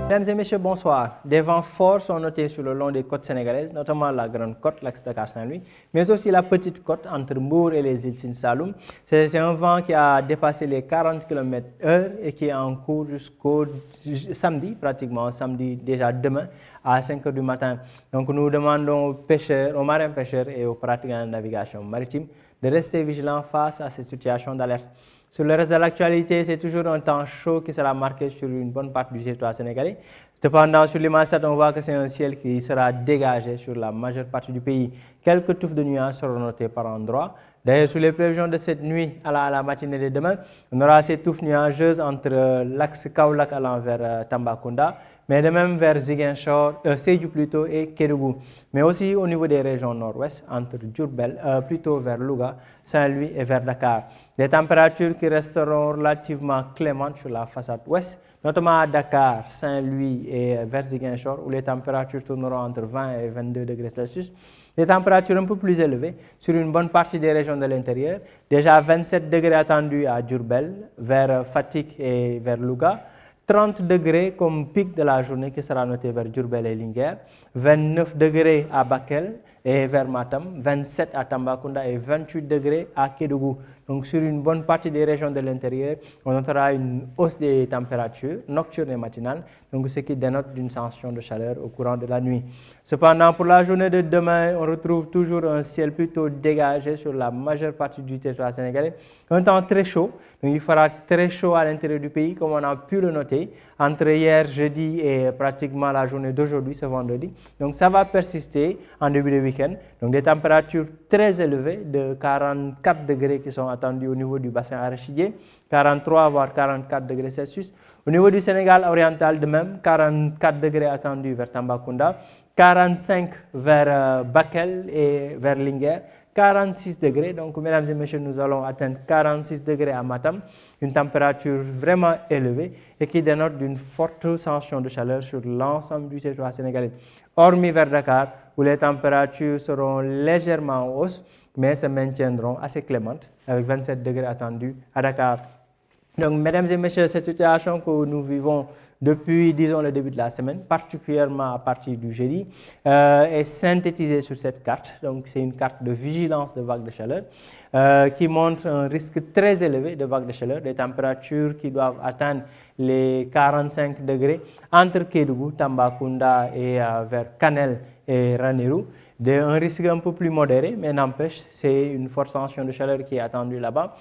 Mesdames et messieurs, bonsoir. Des vents forts sont notés sur le long des côtes sénégalaises, notamment la Grande Côte, l'axe Dakar-Saint-Louis, mais aussi la Petite Côte entre Mbour et les îles Sine Saloum. C'est un vent qui a dépassé les 40 km/h et qui est en cours jusqu'au samedi, pratiquement samedi déjà demain à 5 h du matin. Donc nous demandons aux pêcheurs, aux marins pêcheurs et aux pratiquants de navigation maritime de rester vigilants face à ces situations d'alerte. Sur le reste de l'actualité, c'est toujours un temps chaud qui sera marqué sur une bonne partie du territoire sénégalais. Cependant, sur l'image, on voit que c'est un ciel qui sera dégagé sur la majeure partie du pays. Quelques touffes de nuages seront notées par endroits. D'ailleurs, sur les prévisions de cette nuit à la matinée de demain, on aura ces touffes nuageuses entre l'axe Kaolack allant vers Tambacounda, mais de même vers Ziguinchor, Sédhiou plutôt et Kédougou. Mais aussi au niveau des régions nord-ouest, entre Diourbel, plutôt vers Louga, Saint-Louis et vers Dakar. Des températures qui resteront relativement clémentes sur la façade ouest, notamment à Dakar, Saint-Louis et vers Ziguinchor, où les températures tourneront entre 20 et 22 degrés Celsius. Des températures un peu plus élevées sur une bonne partie des régions de l'intérieur. Déjà 27 degrés attendus à Diourbel, vers Fatick et vers Louga. 30 degrés comme pic de la journée qui sera noté vers Diourbel et Linguère, 29 degrés à Bakel et vers Matam, 27 à Tambacounda et 28 degrés à Kédougou. Donc sur une bonne partie des régions de l'intérieur, on notera une hausse des températures nocturnes et matinales, donc ce qui dénote d'une sensation de chaleur au courant de la nuit. Cependant, pour la journée de demain, on retrouve toujours un ciel plutôt dégagé sur la majeure partie du territoire sénégalais. Un temps très chaud, donc il fera très chaud à l'intérieur du pays, comme on a pu le noter, entre hier, jeudi et pratiquement la journée d'aujourd'hui, ce vendredi. Donc ça va persister en début de week-end. Donc des températures très élevées de 44 degrés qui sont attendus au niveau du bassin arachidier, 43 voire 44 degrés Celsius. Au niveau du Sénégal oriental de même, 44 degrés attendus vers Tambacounda, 45 vers Bakel et vers Linguère, 46 degrés. Donc, mesdames et messieurs, nous allons atteindre 46 degrés à Matam, une température vraiment élevée et qui dénote d'une forte sensation de chaleur sur l'ensemble du territoire sénégalais. Hormis vers Dakar, où les températures seront légèrement en hausse, mais se maintiendront assez clémentes, avec 27 degrés attendus à Dakar. Donc, mesdames et messieurs, cette situation que nous vivons depuis, disons, le début de la semaine, particulièrement à partir du jeudi, est synthétisée sur cette carte. Donc, c'est une carte de vigilance de vagues de chaleur qui montre un risque très élevé de vagues de chaleur, des températures qui doivent atteindre les 45 degrés entre Kédougou, Tambacounda et vers Kanel et Ranérou. Un risque un peu plus modéré, mais n'empêche, c'est une forte tension de chaleur qui est attendue là-bas.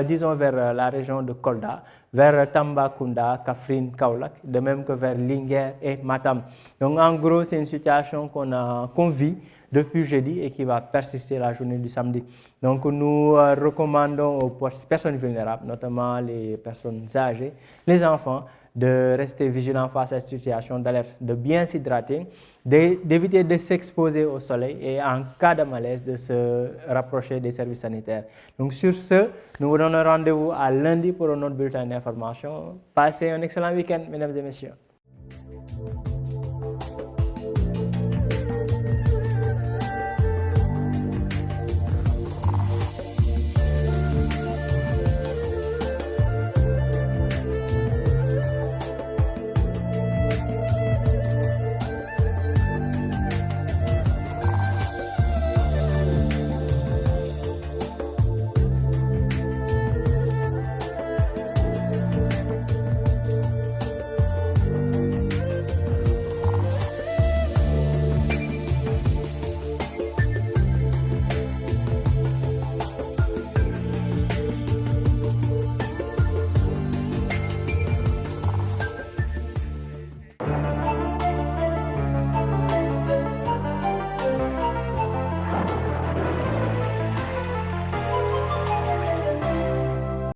Disons vers la région de Kolda, vers Tambacounda, Kaffrine, Kaolack, de même que vers Linguère et Matam. Donc en gros, c'est une situation qu'on vit depuis jeudi et qui va persister la journée du samedi. Donc nous recommandons aux personnes vulnérables, notamment les personnes âgées, les enfants, de rester vigilants face à cette situation d'alerte, de bien s'hydrater, d'éviter de s'exposer au soleil et en cas de malaise de se rapprocher des services sanitaires. Donc sur ce, nous vous donnons rendez-vous à lundi pour un autre bulletin d'information. Passez un excellent week-end, mesdames et messieurs.